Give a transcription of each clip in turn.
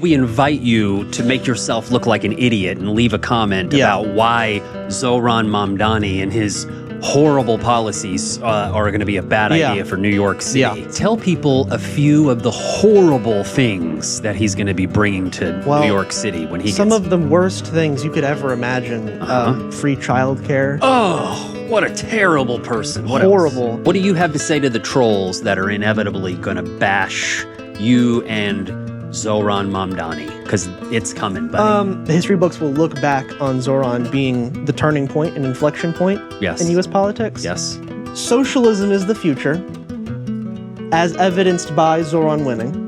We invite you to make yourself look like an idiot and leave a comment about why Zohran Mamdani and his horrible policies are going to be a bad idea for New York City. Tell people a few of the horrible things that he's going to be bringing to New York City when he some of the worst things you could ever imagine. Free childcare. Oh, what a terrible person. What Horrible. Else? What do you have to say to the trolls that are inevitably going to bash you and Zohran Mamdani? Because it's coming, buddy. The history books will look back on Zohran being the turning point and inflection point in U.S. politics. Yes. Socialism is the future, as evidenced by Zohran winning.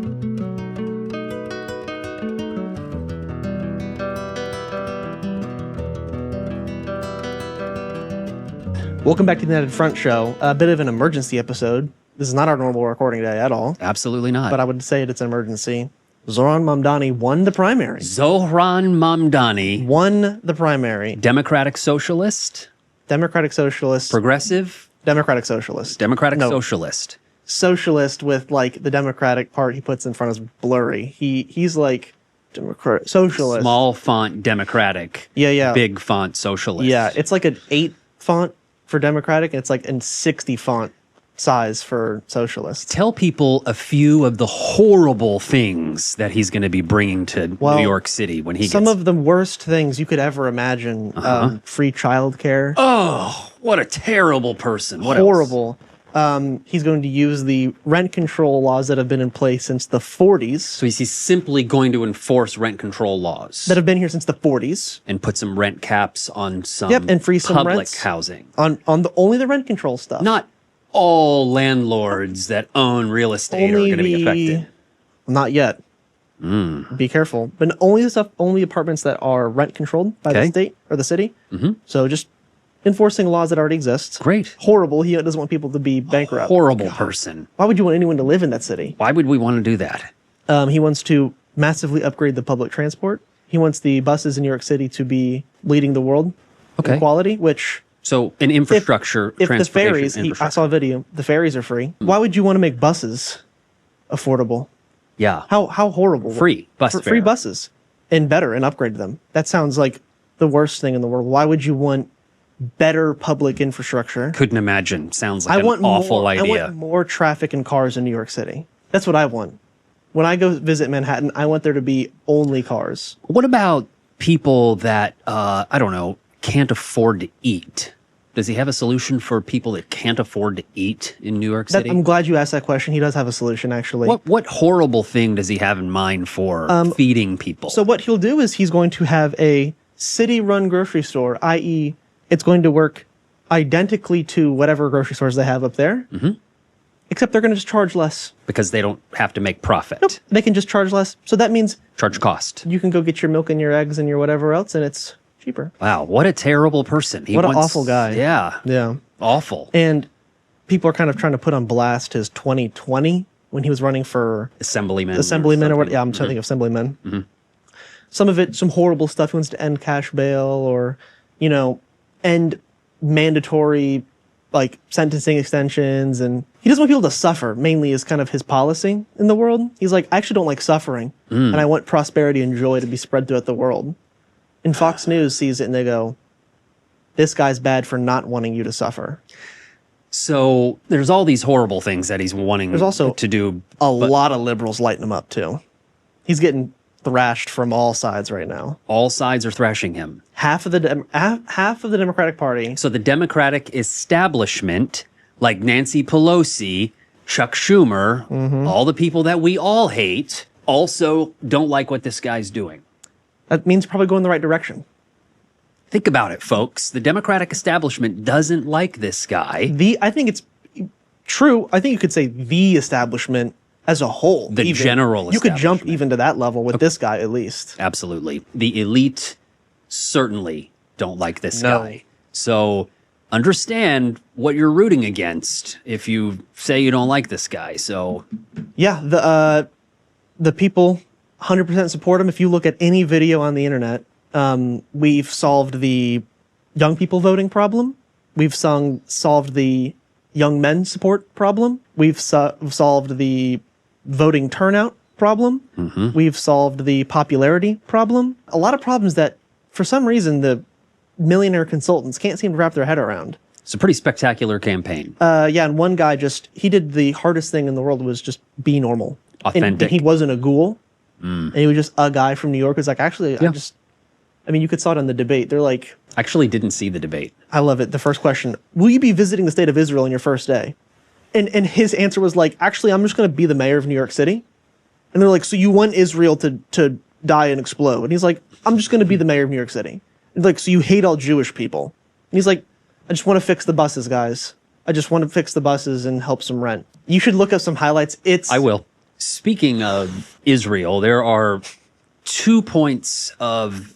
Welcome back to the United Front Show. A bit of an emergency episode. This is not our normal recording day at all. Absolutely not. But I would say it's an emergency. Zohran Mamdani won the primary. Zohran Mamdani won the primary. Democratic Socialist? Democratic Socialist. Progressive? Democratic Socialist. Socialist. Socialist with like the Democratic part he puts in front is blurry. He's like Democratic Socialist. Small font Democratic. Yeah. Big font Socialist. Yeah, it's like an 8 font for Democratic, and it's like in 60 font size for Socialist. Tell people a few of the horrible things that he's going to be bringing to New York City when he some of the worst things you could ever imagine. Free childcare. Oh, what a terrible person. What Horrible. He's going to use the rent control laws that have been in place since the 40s. So he's simply going to enforce rent control laws that have been here since the 40s and put some rent caps on some and free some public rents housing on only the rent control stuff. Not all landlords that own real estate are going to be affected. Not yet. Be careful. But only apartments that are rent controlled by the state or the city. So just enforcing laws that already exist. Great. Horrible. He doesn't want people to be bankrupt. Horrible person. Why would you want anyone to live in that city? Why would we want to do that? He wants to massively upgrade the public transport. He wants the buses in New York City to be leading the world in quality, which... So an infrastructure, if the ferries, I saw a video, the ferries are free. Why would you want to make buses affordable? Yeah. How horrible. Free free buses and better and upgrade them. That sounds like the worst thing in the world. Why would you want better public infrastructure? Couldn't imagine. Sounds like an awful idea. I want more traffic and cars in New York City. That's what I want. When I go visit Manhattan, I want there to be only cars. What about people that, I don't know, can't afford to eat? Does he have a solution for people that can't afford to eat in New York City? I'm glad you asked that question. He does have a solution, actually. What horrible thing does he have in mind for feeding people? So what he'll do is he's going to have a city-run grocery store, i.e., it's going to work identically to whatever grocery stores they have up there, except they're going to just charge less. Because they don't have to make profit. Nope, they can just charge less. So that means... Charge cost. You can go get your milk and your eggs and your whatever else, and it's cheaper. Wow, what a terrible person. What an awful guy. Yeah. Awful. And people are kind of trying to put on blast his 2020 when he was running for... Assemblyman or what? Yeah, I'm trying to think of Assemblyman. Some of it, some horrible stuff. He wants to end cash bail or, end mandatory sentencing extensions, and he doesn't want people to suffer, mainly is kind of his policy in the world. He's like, I actually don't like suffering, and I want prosperity and joy to be spread throughout the world. And Fox News sees it and they go, this guy's bad for not wanting you to suffer. So there's all these horrible things that he's wanting There's also to do. A lot of liberals lighting him up too. He's getting thrashed from all sides right now. All sides are thrashing him. Half of the Democratic Party. So the Democratic establishment, like Nancy Pelosi, Chuck Schumer, all the people that we all hate, also don't like what this guy's doing. That means probably going the right direction. Think about it, folks. The Democratic establishment doesn't like this guy. I think it's true. I think you could say the establishment as a whole. The general establishment. You could jump even to that level with this guy, at least. Absolutely. The elite certainly don't like this guy. So understand what you're rooting against if you say you don't like this guy. So yeah, the people 100% support him. If you look at any video on the internet, we've solved the young people voting problem. We've solved the young men support problem. We've solved the voting turnout problem. We've solved the popularity problem. A lot of problems that, for some reason, the millionaire consultants can't seem to wrap their head around. It's a pretty spectacular campaign. Yeah, and one guy he did the hardest thing in the world was just be normal. Authentic. And he wasn't a ghoul. And he was just a guy from New York who's like, actually, I mean, you could saw it on the debate. They're like... Actually didn't see the debate. I love it. The first question, will you be visiting the state of Israel on your first day? And his answer was like, actually, I'm just going to be the mayor of New York City. And they're like, so you want Israel to die and explode? And he's like, I'm just going to be the mayor of New York City. And like, so you hate all Jewish people? And he's like, I just want to fix the buses, guys. I just want to fix the buses and help some rent. You should look up some highlights. I will. Speaking of Israel, there are 2 points of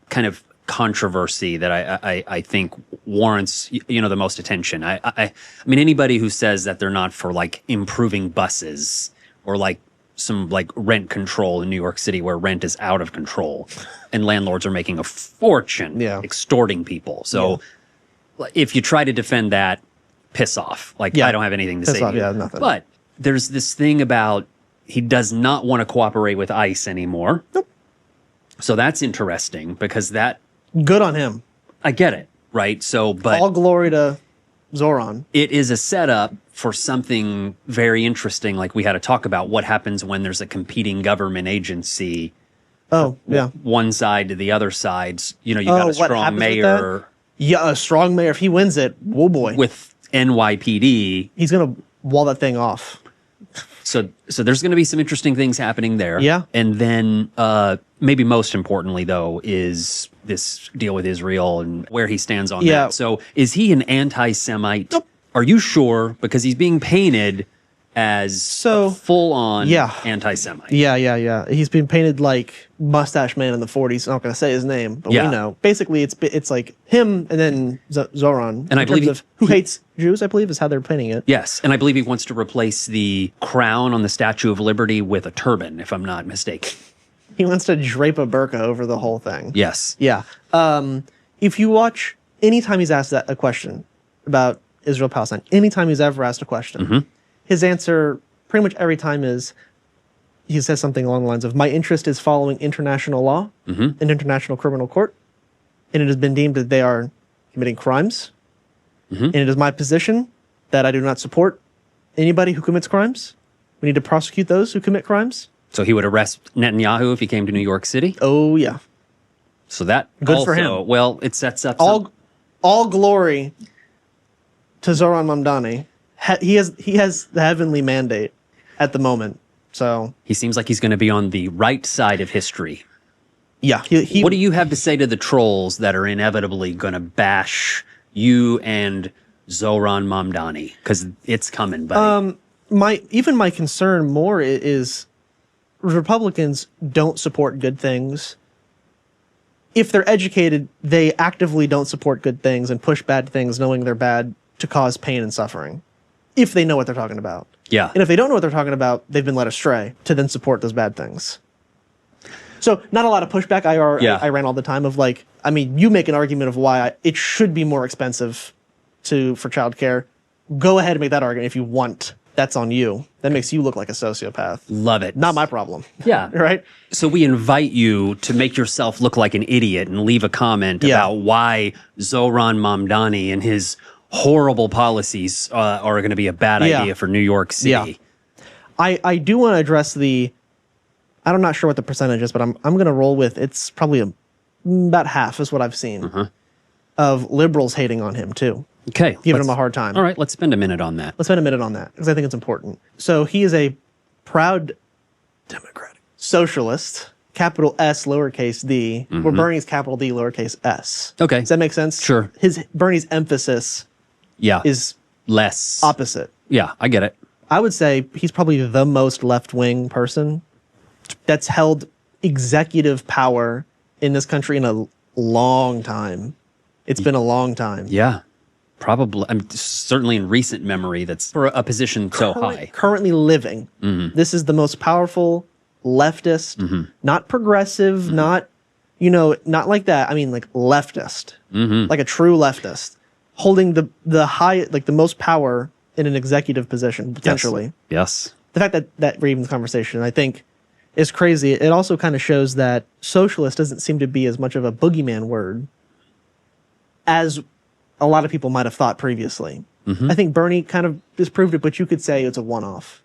kind of controversy that I think warrants the most attention. I mean, anybody who says that they're not for like improving buses or like some like rent control in New York City where rent is out of control and landlords are making a fortune extorting people. So if you try to defend that, piss off. Like I don't have anything to say. Nothing. But there's this thing about he does not want to cooperate with ICE anymore. Nope. So that's interesting because that... Good on him. I get it, right? So, but... All glory to Zohran. It is a setup for something very interesting, like we had to talk about what happens when there's a competing government agency. Oh, yeah. One side to the other sides. You got a strong mayor. Yeah, a strong mayor. If he wins it, oh boy. With NYPD. He's going to wall that thing off. So there's going to be some interesting things happening there. Yeah. And then maybe most importantly, though, is this deal with Israel and where he stands on that. So is he an anti-Semite? Nope. Are you sure? Because he's being painted as a full-on anti-Semite. Yeah. He's been painted like mustache man in the 40s. I'm not going to say his name, but we know. Basically, it's like him and then Zohran. And I believe who hates Jews, I believe, is how they're painting it. Yes, and I believe he wants to replace the crown on the Statue of Liberty with a turban, if I'm not mistaken. He wants to drape a burqa over the whole thing. Yes. Yeah. If you watch, anytime he's asked a question about Israel-Palestine, anytime he's ever asked a question, his answer pretty much every time is, he says something along the lines of, my interest is following international law and international criminal court, and it has been deemed that they are committing crimes, and it is my position that I do not support anybody who commits crimes. We need to prosecute those who commit crimes. So he would arrest Netanyahu if he came to New York City? Oh, yeah. So that good also, for him. Well, it sets up all glory to Zohran Mamdani. He has the heavenly mandate at the moment. So he seems like he's going to be on the right side of history. Yeah. What do you have to say to the trolls that are inevitably going to bash you and Zohran Mamdani? Because it's coming, buddy. My concern more is Republicans don't support good things. If they're educated, they actively don't support good things and push bad things knowing they're bad to cause pain and suffering. If they know what they're talking about. Yeah. And if they don't know what they're talking about, they've been led astray to then support those bad things. So not a lot of pushback. I ran all the time of like, I mean, you make an argument of why it should be more expensive for childcare. Go ahead and make that argument if you want. That's on you. That makes you look like a sociopath. Love it. Not my problem. Yeah. Right? So we invite you to make yourself look like an idiot and leave a comment about why Zohran Mamdani and his horrible policies are going to be a bad idea for New York City. Yeah. I do want to address I'm not sure what the percentage is, but I'm going to roll with it's probably about half is what I've seen of liberals hating on him too. Okay. Giving him a hard time. All right, let's spend a minute on that. Let's spend a minute on that because I think it's important. So he is a proud Democratic socialist, capital S, lowercase d, where Bernie's capital D, lowercase s. Okay. Does that make sense? Sure. Bernie's emphasis is less opposite. Yeah, I get it. I would say he's probably the most left-wing person that's held executive power in this country in a long time. It's been a long time. Yeah. Probably, certainly in recent memory, that's for a position so high. Currently living. This is the most powerful leftist, not progressive, not like that. I mean, like leftist, like a true leftist, holding the most power in an executive position potentially. Yes. the fact that we're even in the conversation, I think, is crazy. It also kind of shows that socialist doesn't seem to be as much of a boogeyman word as a lot of people might have thought previously. I think Bernie kind of disproved it, but you could say it's a one-off.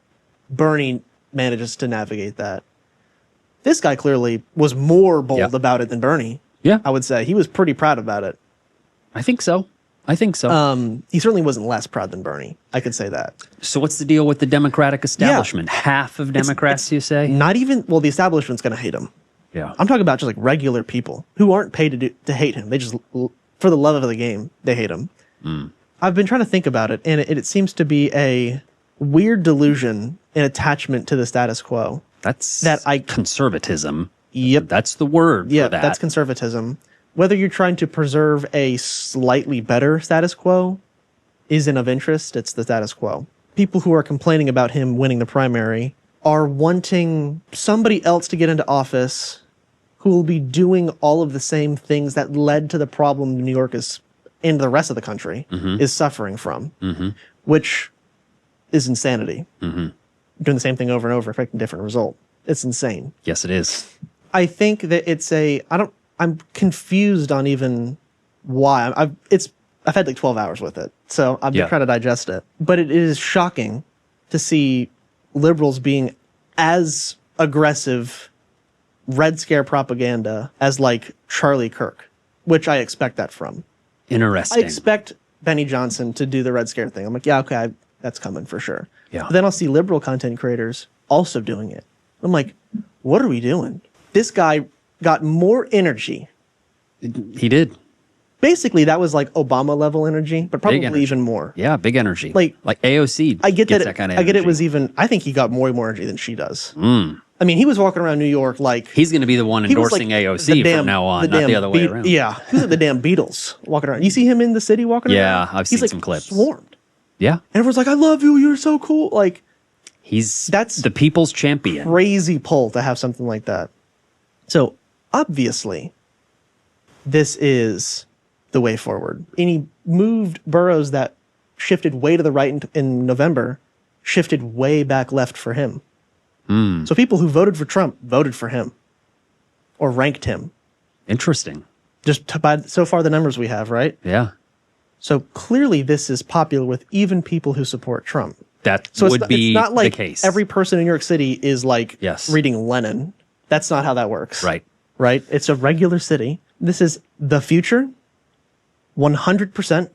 Bernie manages to navigate that. This guy clearly was more bold about it than Bernie. Yeah. I would say. He was pretty proud about it. I think so. He certainly wasn't less proud than Bernie. I could say that. So what's the deal with the Democratic establishment? Half of Democrats, you say? Not even, well, the establishment's going to hate him. Yeah. I'm talking about just like regular people who aren't paid to hate him. They just, for the love of the game, they hate him. I've been trying to think about it, and it seems to be a weird delusion and attachment to the status quo. That's conservatism. Yep. That's the word for that. That's conservatism. Whether you're trying to preserve a slightly better status quo isn't of interest. It's the status quo. People who are complaining about him winning the primary are wanting somebody else to get into office who will be doing all of the same things that led to the problem New York is, and the rest of the country is suffering from, which is insanity. Doing the same thing over and over, expecting a different result. It's insane. Yes, it is. I think that I'm confused on even why. I've had like 12 hours with it, so I'm trying to digest it. But it is shocking to see liberals being as aggressive Red Scare propaganda as like Charlie Kirk, which I expect that from. Interesting. I expect Benny Johnson to do the Red Scare thing. I'm like, yeah, okay, that's coming for sure. Yeah. But then I'll see liberal content creators also doing it. I'm like, what are we doing? This guy got more energy. He did. Basically, that was like Obama level energy, but probably even more. Yeah, big energy. Like AOC. I get gets that kind of I get it energy. was even. I think he got more energy than she does. I mean, he was walking around New York like He's going to be the one he was endorsing like AOC from now on, not the other way around. Yeah, he was like the damn Beatles walking around. You see him in the city walking around? Yeah, I've seen He's like some clips. Swarmed. Yeah. And everyone's like, I love you, you're so cool. Like, That's the people's champion. Crazy pull to have something like that. So, obviously, this is the way forward. And he moved boroughs that shifted way to the right in November, shifted way back left for him. So people who voted for Trump voted for him or ranked him. Interesting. Just by so far the numbers we have, right? Yeah. So clearly this is popular with even people who support Trump. That So would be it's not like the case. every person in New York City is like Yes. reading Lenin. That's not how that works. Right. Right? It's a regular city. This is the future, 100%.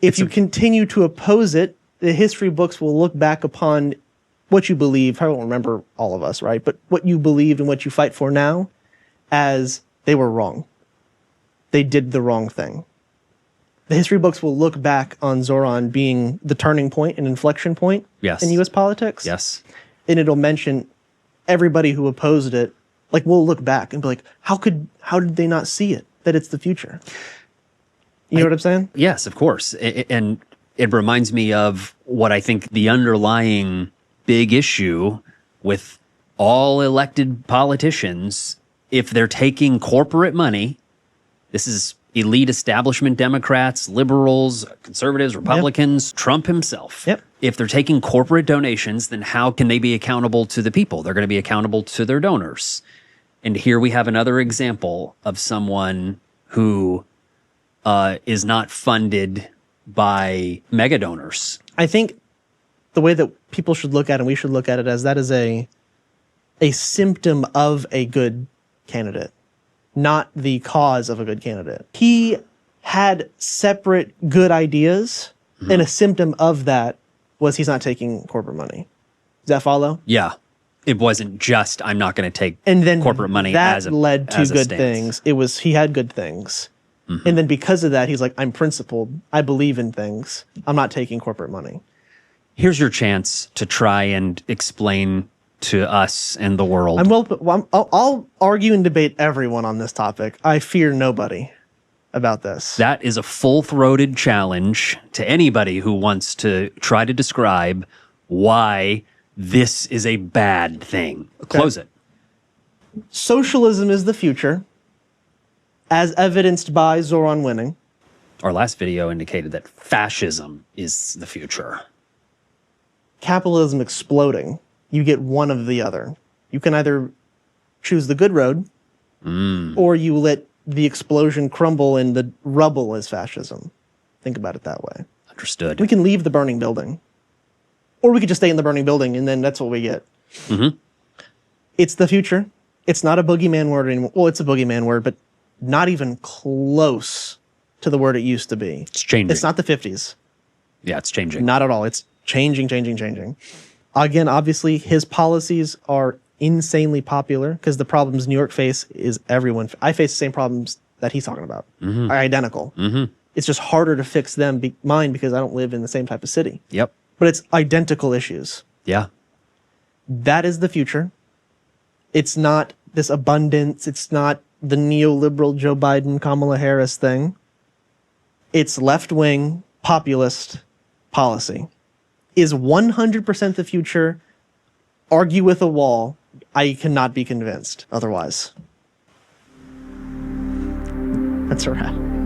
If you continue to oppose it, the history books will look back upon what you believe. I won't remember all of us, right? But what you believed and what you fight for now as they were wrong. They did the wrong thing. The history books will look back on Zohran being the turning point and inflection point in U.S. politics. Yes. And it'll mention everybody who opposed it. Like, we'll look back and be like, how did they not see it? That it's the future. You know what I'm saying? Yes, of course. And it reminds me of what I think the underlying big issue with all elected politicians, if they're taking corporate money, this is elite establishment Democrats, liberals, conservatives, Republicans, Trump himself. If they're taking corporate donations, then how can they be accountable to the people? They're going to be accountable to their donors. And here we have another example of someone who is not funded by mega donors. I think the way that people should look at it, and we should look at it as that is a symptom of a good candidate, not the cause of a good candidate. He had separate good ideas, and a symptom of that was he's not taking corporate money. Does that follow? Yeah. It wasn't just, I'm not going to take and then corporate money that as a led to as a good stance. things. It was, he had good things. And then because of that, he's like, I'm principled. I believe in things. I'm not taking corporate money. Here's your chance to try and explain to us and the world. I'll argue and debate everyone on this topic. I fear nobody about this. That is a full-throated challenge to anybody who wants to try to describe why this is a bad thing. Okay. Close it. Socialism is the future, as evidenced by Zohran winning. Our last video indicated that fascism is the future. capitalism exploding, you get one of the other. You can either choose the good road, or you let the explosion crumble and the rubble is fascism. Think about it that way. Understood. We can leave the burning building, or we could just stay in the burning building, and then that's what we get. It's the future. It's not a boogeyman word anymore. Well, it's a boogeyman word, but not even close to the word it used to be. It's changing. It's not the 50s. Yeah, it's changing. Not at all. It's changing. Again, obviously, his policies are insanely popular because the problems New York face is everyone. I face the same problems that he's talking about. Are identical. It's just harder to fix them, mine, because I don't live in the same type of city. Yep. But it's identical issues. Yeah. That is the future. It's not this abundance. It's not the neoliberal Joe Biden, Kamala Harris thing. It's left-wing populist policy. Is 100% the future? Argue with a wall. I cannot be convinced otherwise. That's a wrap.